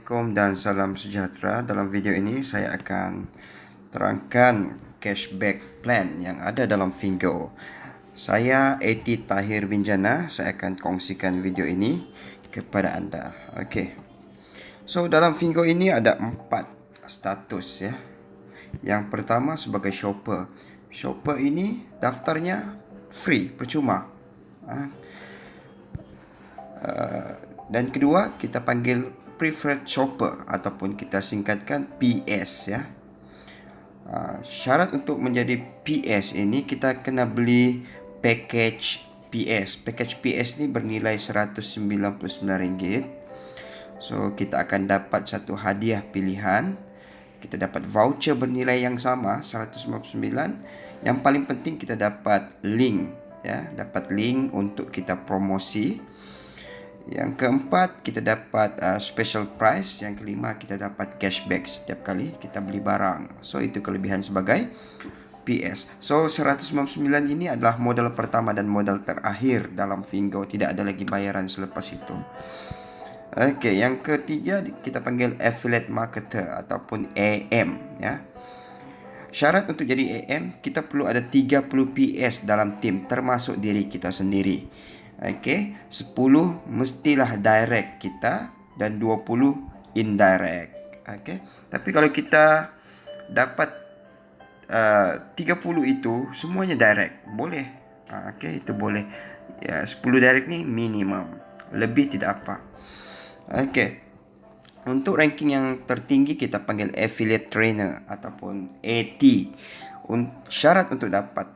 Assalamualaikum dan salam sejahtera. Dalam video ini saya akan terangkan cashback plan yang ada dalam Fingo. Saya Eti Tahir Binjana. Saya akan kongsikan video ini kepada anda. Okey. So dalam Fingo ini ada 4 status ya. Yang pertama sebagai shopper. Shopper ini daftarnya free, percuma. Dan kedua kita panggil preferred shopper ataupun kita singkatkan PS ya. Syarat untuk menjadi PS ini kita kena beli package PS. Package PS ni bernilai RM199. So kita akan dapat satu hadiah pilihan. Kita dapat voucher bernilai yang sama RM199. Yang paling penting kita dapat link ya, dapat link untuk kita promosi. Yang keempat, kita dapat special price. Yang kelima, kita dapat cashback setiap kali kita beli barang. So, itu kelebihan sebagai PS. So, 199 ini adalah modal pertama dan modal terakhir dalam Fingo. Tidak ada lagi bayaran selepas itu. Okey, yang ketiga kita panggil affiliate marketer ataupun AM ya. Syarat untuk jadi AM, kita perlu ada 30 PS dalam tim termasuk diri kita sendiri. Okey, 10 mestilah direct kita dan 20 indirect. Okey. Tapi kalau kita dapat 30 itu semuanya direct, boleh. Okey, itu boleh. Ya, 10 direct ni minimum. Lebih tidak apa. Okey. Untuk ranking yang tertinggi kita panggil affiliate trainer ataupun AT. Syarat untuk dapat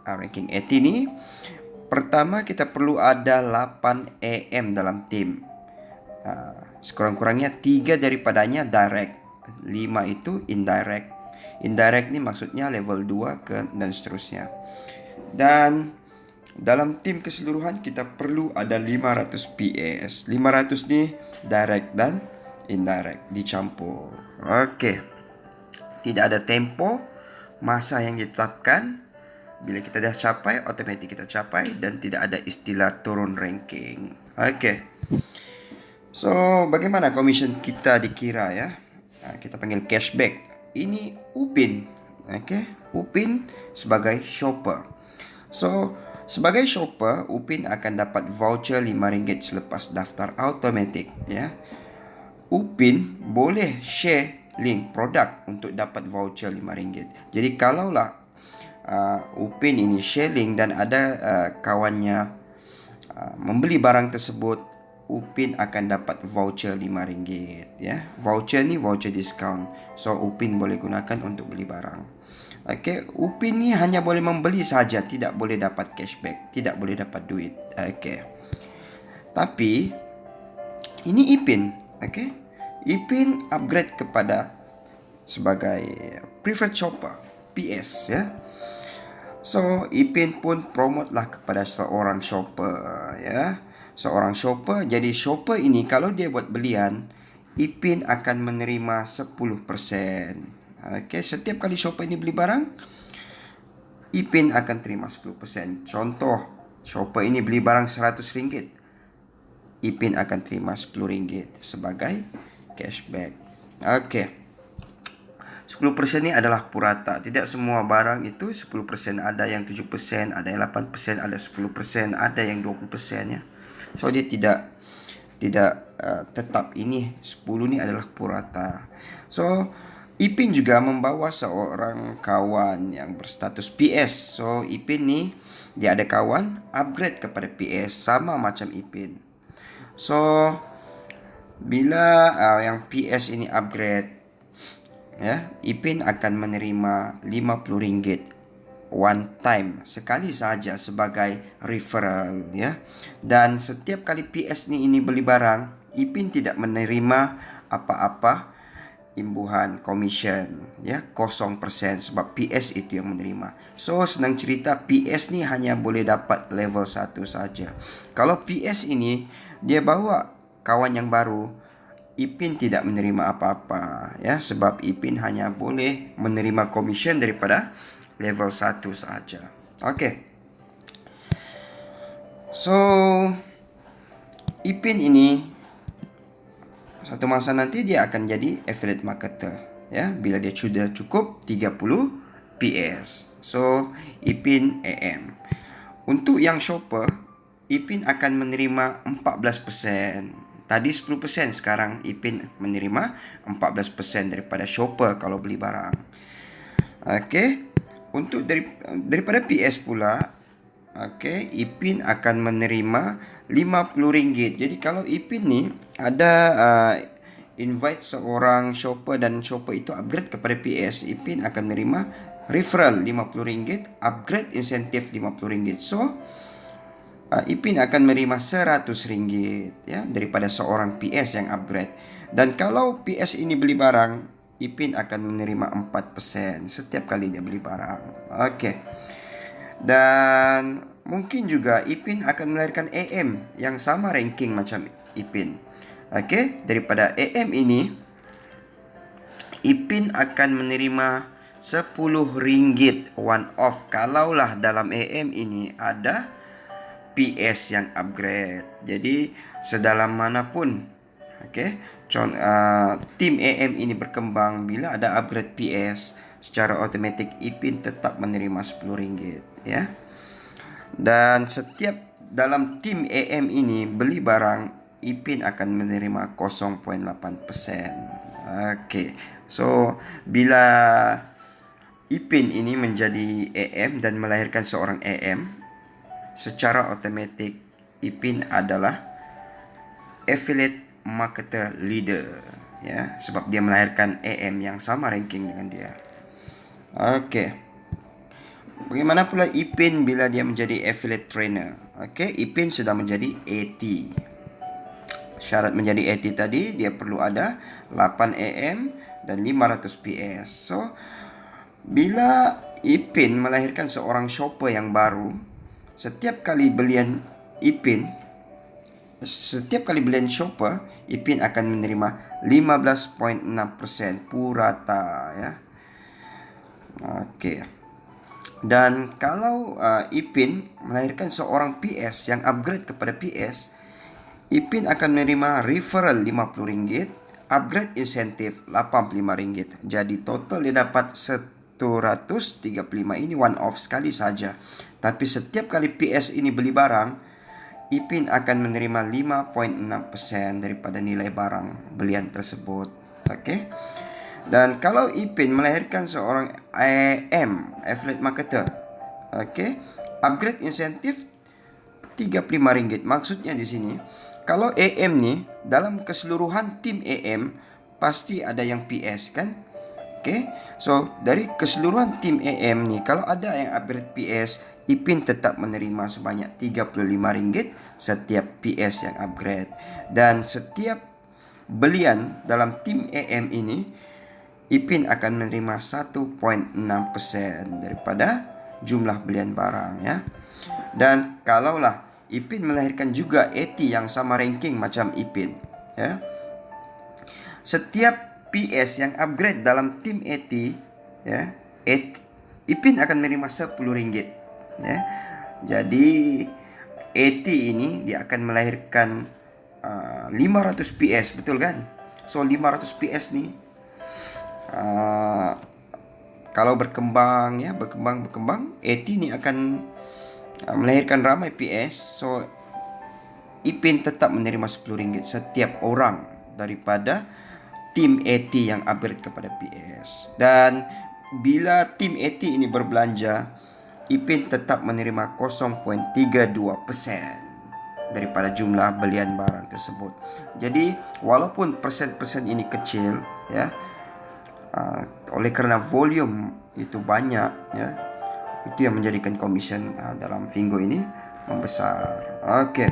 ranking AT ni, pertama kita perlu ada 8 AM dalam tim. Sekurang-kurangnya 3 daripadanya direct, 5 itu indirect. Indirect ni maksudnya level 2 dan seterusnya. Dan dalam tim keseluruhan kita perlu ada 500 PS. 500 ni direct dan indirect dicampur. Okey. Tidak ada tempo, masa yang ditetapkan. Bila kita dah capai, automatik kita capai dan tidak ada istilah turun ranking. Okey. So, bagaimana commission kita dikira ya? Kita panggil cashback. Ini Upin. Okey. Upin sebagai shopper. So, sebagai shopper, Upin akan dapat voucher RM5 selepas daftar automatik ya. Upin boleh share link produk untuk dapat voucher RM5. Jadi kalaulah Upin ini share link dan ada kawannya membeli barang tersebut, Upin akan dapat voucher RM5 ya. Voucher ni voucher diskaun. So Upin boleh gunakan untuk beli barang. Okey, Upin ni hanya boleh membeli saja, tidak boleh dapat cashback, tidak boleh dapat duit. Okey. Tapi ini Ipin, okey. Ipin upgrade kepada sebagai preferred shopper, PS ya. So, Ipin pun promote lah kepada seorang shopper ya. Seorang shopper. Jadi shopper ini kalau dia buat belian, Ipin akan menerima 10%. Okey, setiap kali shopper ini beli barang, Ipin akan terima 10%. Contoh, shopper ini beli barang RM100, Ipin akan terima RM10 sebagai cashback. Okey. 10% ni adalah purata. Tidak semua barang itu 10%. Ada yang 7%, ada yang 8%, ada 10%, ada yang 20% ya. So dia tidak tetap ini 10 ni adalah purata. So Ipin juga membawa seorang kawan yang berstatus PS. So Ipin ni dia ada kawan upgrade kepada PS sama macam Ipin. So bila yang PS ini upgrade ya, Ipin akan menerima RM50 one time, sekali saja sebagai referral ya. Dan setiap kali PS ini beli barang, Ipin tidak menerima apa-apa imbuhan commission ya, 0% sebab PS itu yang menerima. So senang cerita, PS ni hanya boleh dapat level 1 saja. Kalau PS ini dia bawa kawan yang baru, Ipin tidak menerima apa-apa ya, sebab Ipin hanya boleh menerima commission daripada level 1 saja. Okey. So Ipin ini Satu masa nanti dia akan jadi affiliate marketer, ya, bila dia sudah cukup 30 PS. So, Ipin AM. Untuk yang shopper, Ipin akan menerima 14%. Tadi 10%, sekarang Ipin menerima 14% daripada shopper kalau beli barang. Okey. Untuk daripada PS pula, okey, Ipin akan menerima RM50. Jadi kalau Ipin ni ada invite seorang shopper dan shopper itu upgrade kepada PS, Ipin akan menerima referral RM50, upgrade insentif RM50. So, Ipin akan menerima RM100, ya, daripada seorang PS yang upgrade. Dan kalau PS ini beli barang, Ipin akan menerima 4% setiap kali dia beli barang. Okey. Dan mungkin juga Ipin akan melahirkan AM yang sama ranking macam Ipin. Okey, daripada AM ini Ipin akan menerima RM10 one off kalaulah dalam AM ini ada PS yang upgrade. Jadi sedalam manapun, okey, tim AM ini berkembang, bila ada upgrade PS, secara automatik Ipin tetap menerima RM10, ya. Dan setiap dalam tim AM ini beli barang, Ipin akan menerima 0.8%. Okey. So, bila Ipin ini menjadi AM dan melahirkan seorang AM, secara automatik Ipin adalah affiliate marketer leader, ya, sebab dia melahirkan AM yang sama ranking dengan dia. Okey. Bagaimana pula Ipin bila dia menjadi affiliate trainer? Okey, Ipin sudah menjadi AT. Syarat menjadi AT tadi, dia perlu ada 8 AM dan 500 PS. So, bila Ipin melahirkan seorang shopper yang baru, setiap kali belian shopper, Ipin akan menerima 15.6% purata, ya. Okey. Dan kalau Ipin melahirkan seorang PS yang upgrade kepada PS, Ipin akan menerima referral RM50, upgrade insentif RM85. Jadi total dia dapat 135. Ini one off sekali saja. Tapi setiap kali PS ini beli barang, Ipin akan menerima 5.6% daripada nilai barang belian tersebut. Okey. Dan kalau Ipin melahirkan seorang AM, affiliate marketer, okey, upgrade insentif RM35. Maksudnya di sini, kalau AM ni dalam keseluruhan tim AM pasti ada yang PS, kan? Okey. So, dari keseluruhan tim AM ni, kalau ada yang upgrade PS, Ipin tetap menerima sebanyak RM35 setiap PS yang upgrade. Dan setiap belian dalam tim AM ini, Ipin akan menerima 1.6% daripada jumlah belian barang, ya. Dan kalaulah Ipin melahirkan juga AT yang sama ranking macam Ipin, ya, setiap PS yang upgrade dalam tim AT, ya, Ipin akan menerima RM10, ya. Jadi AT ini dia akan melahirkan 500 PS, betul kan? So 500 PS ni kalau berkembang, ya, berkembang, AT ni akan melahirkan ramai PS. So Ipin tetap menerima RM10 setiap orang daripada tim AT yang upgrade kepada PS. Dan bila tim AT ini berbelanja, Ipin tetap menerima 0.32% daripada jumlah belian barang tersebut. Jadi walaupun persen-persen ini kecil, ya, oleh kerana volume itu banyak, ya, itu yang menjadikan komisen dalam Fingo ini membesar. Okey.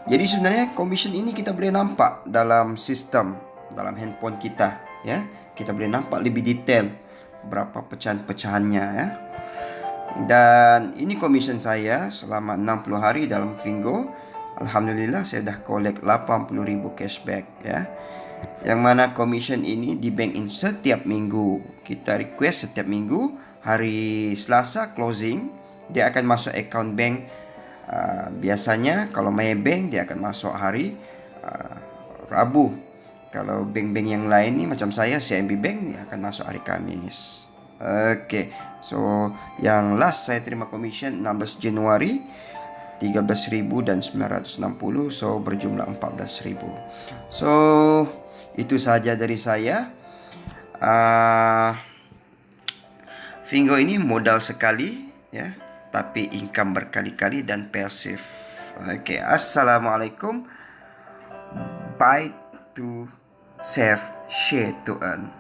Jadi sebenarnya komisen ini kita boleh nampak dalam sistem, dalam handphone kita, ya. Kita boleh nampak lebih detail berapa pecahan-pecahannya, ya. Dan ini komisen saya selama 60 hari dalam Fingo. Alhamdulillah saya dah collect 80,000 cashback, ya. Yang mana komisen ini di bank in setiap minggu. Kita request setiap minggu, hari Selasa closing, dia akan masuk account bank. Biasanya kalau Maybank dia akan masuk hari Rabu. Kalau bank-bank yang lain nih macam saya CIMB Bank akan masuk hari Kamis. Oke. So, yang last saya terima commission 16 Januari 13.960, so berjumlah 14.000. So, itu saja dari saya. Fingo ini modal sekali ya, tapi income berkali-kali dan pasif. Oke, assalamualaikum. Buy to save, share to earn.